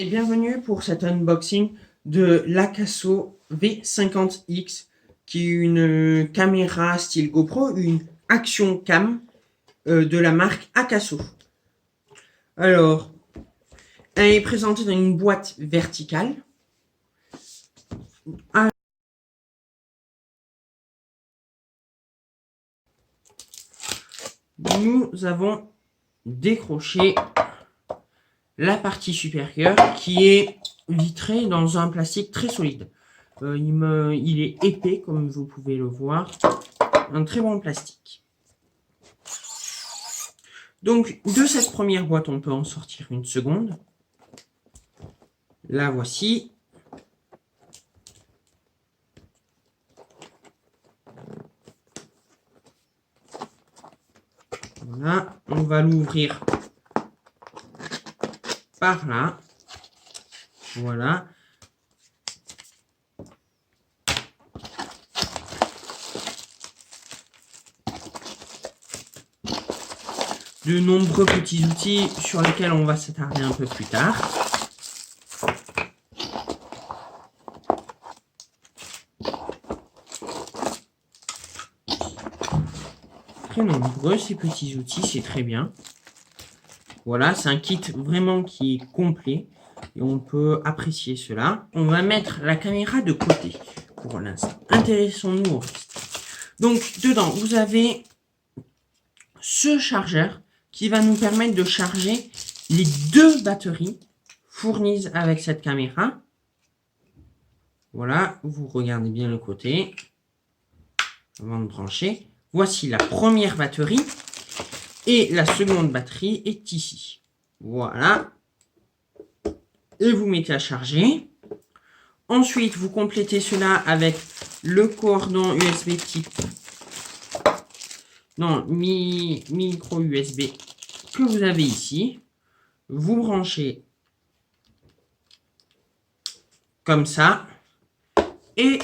Et bienvenue pour cet unboxing de l'Akaso V50X, qui est une caméra style GoPro, une action cam de la marque Akaso. Alors, elle est présentée dans une boîte verticale. Nous avons décroché la partie supérieure qui est vitrée dans un plastique très solide. Il est épais comme vous pouvez le voir, un très bon plastique. Donc de cette première boîte on peut en sortir une seconde. La voici. Voilà, on va l'ouvrir par là. Voilà. De nombreux petits outils sur lesquels on va s'attarder un peu plus tard. Très nombreux ces petits outils, c'est très bien. Voilà, c'est un kit vraiment qui est complet et on peut apprécier cela. On va mettre la caméra de côté pour l'instant. Intéressons-nous au reste. Donc dedans, vous avez ce chargeur qui va nous permettre de charger les deux batteries fournies avec cette caméra. Voilà, vous regardez bien le côté avant de brancher. Voici la première batterie et la seconde batterie est ici. Voilà. Et vous mettez à charger. Ensuite, vous complétez cela avec le cordon USB type micro USB que vous avez ici. Vous branchez comme ça. Et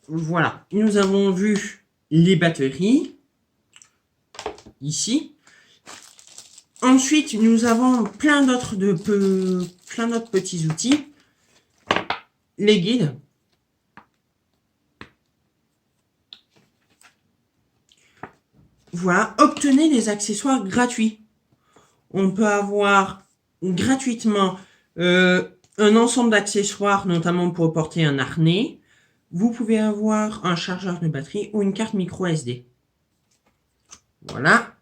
voilà, nous avons vu les batteries ici. Ensuite, nous avons plein d'autres petits outils. Les guides. Voilà, obtenez des accessoires gratuits. On peut avoir gratuitement un ensemble d'accessoires, notamment pour porter un harnais. Vous pouvez avoir un chargeur de batterie ou une carte micro SD. Voilà.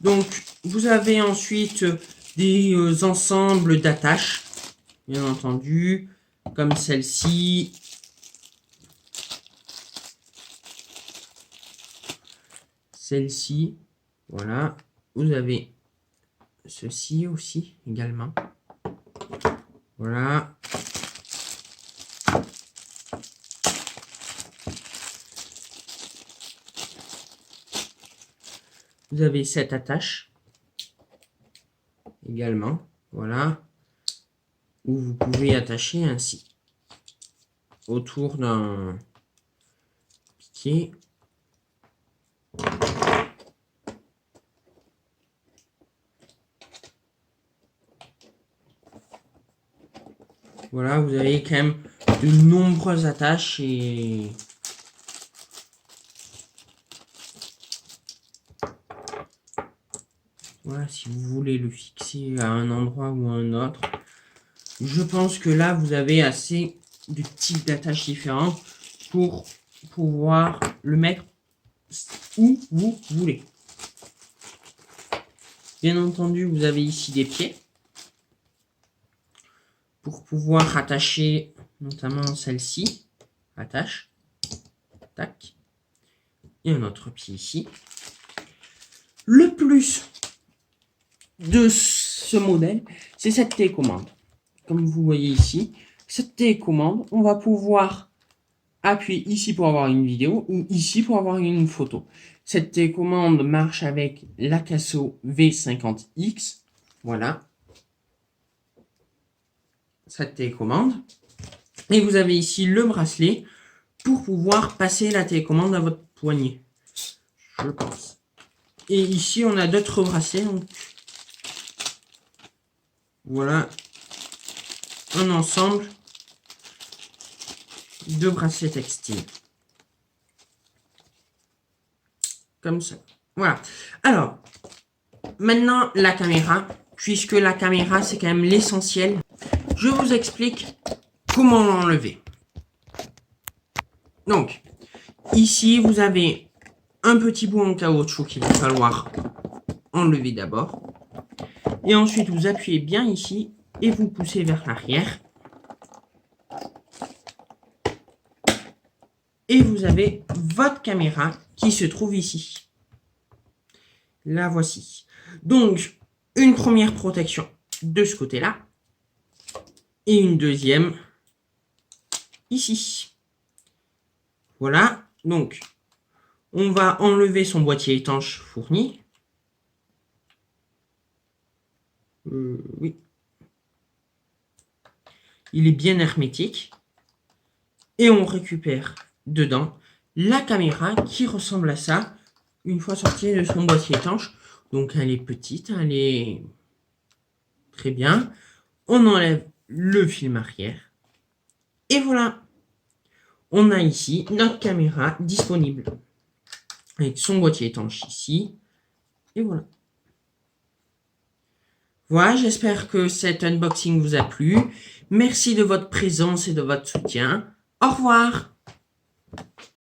Donc, vous avez ensuite des ensembles d'attaches, bien entendu, comme celle-ci. Celle-ci, voilà. Vous avez ceci aussi, également. Voilà. Vous avez cette attache également, voilà, où vous pouvez attacher ainsi autour d'un piquet. Voilà, vous avez quand même de nombreuses attaches et voilà, si vous voulez le fixer à un endroit ou à un autre. Je pense que là, vous avez assez de types d'attaches différents pour pouvoir le mettre où vous voulez. Bien entendu, vous avez ici des pieds pour pouvoir attacher notamment celle-ci. Attache. Tac. Et un autre pied ici. Le plus de ce modèle, c'est cette télécommande. Comme vous voyez ici, cette télécommande, on va pouvoir appuyer ici pour avoir une vidéo ou ici pour avoir une photo. Cette télécommande marche avec l'Akaso V50X. Voilà. Cette télécommande. Et vous avez ici le bracelet pour pouvoir passer la télécommande à votre poignet. Je pense. Et ici, on a d'autres bracelets. Donc, voilà. Un ensemble de bracelets textiles. Comme ça. Voilà. Alors, maintenant, la caméra. Puisque la caméra, c'est quand même l'essentiel. Je vous explique comment l'enlever. Donc, ici, vous avez un petit bout en caoutchouc qu'il va falloir enlever d'abord. Et ensuite, vous appuyez bien ici et vous poussez vers l'arrière. Et vous avez votre caméra qui se trouve ici. La voici. Donc, une première protection de ce côté-là. Et une deuxième ici. Voilà. Donc, on va enlever son boîtier étanche fourni. Oui. Il est bien hermétique. Et on récupère dedans la caméra qui ressemble à ça. Une fois sortie de son boîtier étanche. Donc, elle est petite. Elle est très bien. On enlève le film arrière. Et voilà. On a ici notre caméra disponible. Avec son boîtier étanche ici. Et voilà. Voilà, j'espère que cet unboxing vous a plu. Merci de votre présence et de votre soutien. Au revoir.